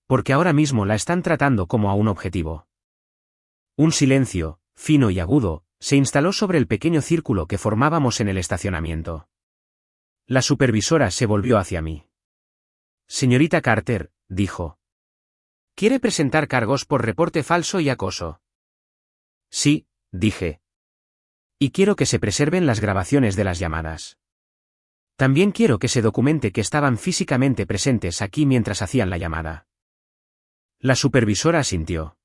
Porque ahora mismo la están tratando como a un objetivo. Un silencio, fino y agudo, se instaló sobre el pequeño círculo que formábamos en el estacionamiento. La supervisora se volvió hacia mí. Señorita Carter, dijo. ¿Quiere presentar cargos por reporte falso y acoso? Sí, dije. Y quiero que se preserven las grabaciones de las llamadas. También quiero que se documente que estaban físicamente presentes aquí mientras hacían la llamada. La supervisora asintió.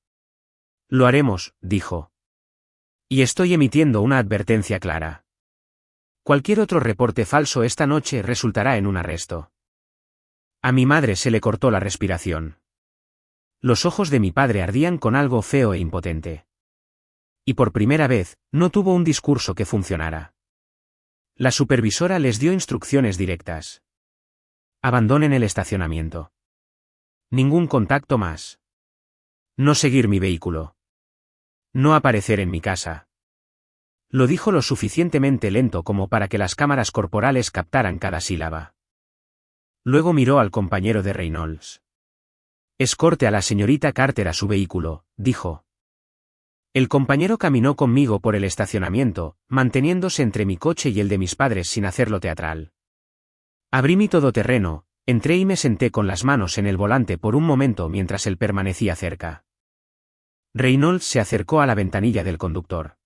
Lo haremos, dijo. Y estoy emitiendo una advertencia clara. Cualquier otro reporte falso esta noche resultará en un arresto. A mi madre se le cortó la respiración. Los ojos de mi padre ardían con algo feo e impotente. Y por primera vez, no tuvo un discurso que funcionara. La supervisora les dio instrucciones directas. Abandonen el estacionamiento. Ningún contacto más. No seguir mi vehículo. No aparecer en mi casa. Lo dijo lo suficientemente lento como para que las cámaras corporales captaran cada sílaba. Luego miró al compañero de Reynolds. Escorte a la señorita Carter a su vehículo, dijo. El compañero caminó conmigo por el estacionamiento, manteniéndose entre mi coche y el de mis padres sin hacerlo teatral. Abrí mi todoterreno, entré y me senté con las manos en el volante por un momento mientras él permanecía cerca. Reynolds se acercó a la ventanilla del conductor.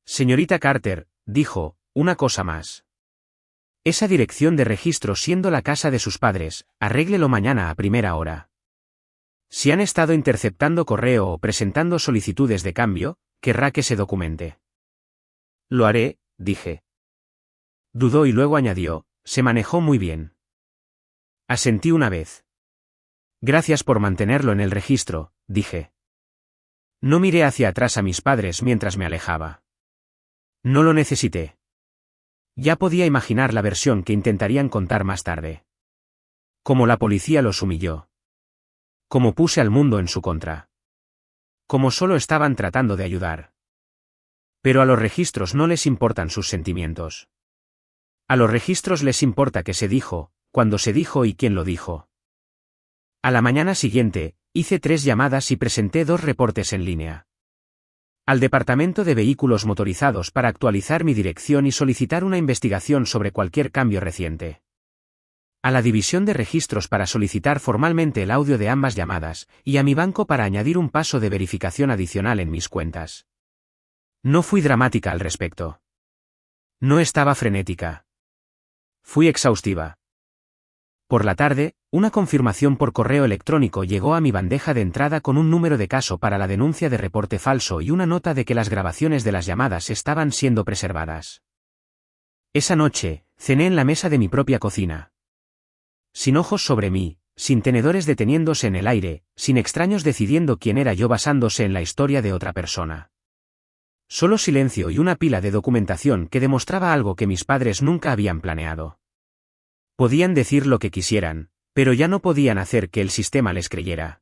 Señorita Carter, dijo, una cosa más. Esa dirección de registro siendo la casa de sus padres, arréglelo mañana a primera hora. Si han estado interceptando correo o presentando solicitudes de cambio, querrá que se documente. Lo haré, dije. Dudó y luego añadió, se manejó muy bien. Asentí una vez. Gracias por mantenerlo en el registro, dije. No miré hacia atrás a mis padres mientras me alejaba. No lo necesité. Ya podía imaginar la versión que intentarían contar más tarde. Cómo la policía los humilló. Cómo puse al mundo en su contra. Cómo solo estaban tratando de ayudar. Pero a los registros no les importan sus sentimientos. A los registros les importa qué se dijo, cuándo se dijo y quién lo dijo. A la mañana siguiente, hice 3 llamadas y presenté 2 reportes en línea. Al Departamento de Vehículos Motorizados para actualizar mi dirección y solicitar una investigación sobre cualquier cambio reciente. A la División de Registros para solicitar formalmente el audio de ambas llamadas, y a mi banco para añadir un paso de verificación adicional en mis cuentas. No fui dramática al respecto. No estaba frenética. Fui exhaustiva. Por la tarde, una confirmación por correo electrónico llegó a mi bandeja de entrada con un número de caso para la denuncia de reporte falso y una nota de que las grabaciones de las llamadas estaban siendo preservadas. Esa noche, cené en la mesa de mi propia cocina. Sin ojos sobre mí, sin tenedores deteniéndose en el aire, sin extraños decidiendo quién era yo basándose en la historia de otra persona. Solo silencio y una pila de documentación que demostraba algo que mis padres nunca habían planeado. Podían decir lo que quisieran, pero ya no podían hacer que el sistema les creyera.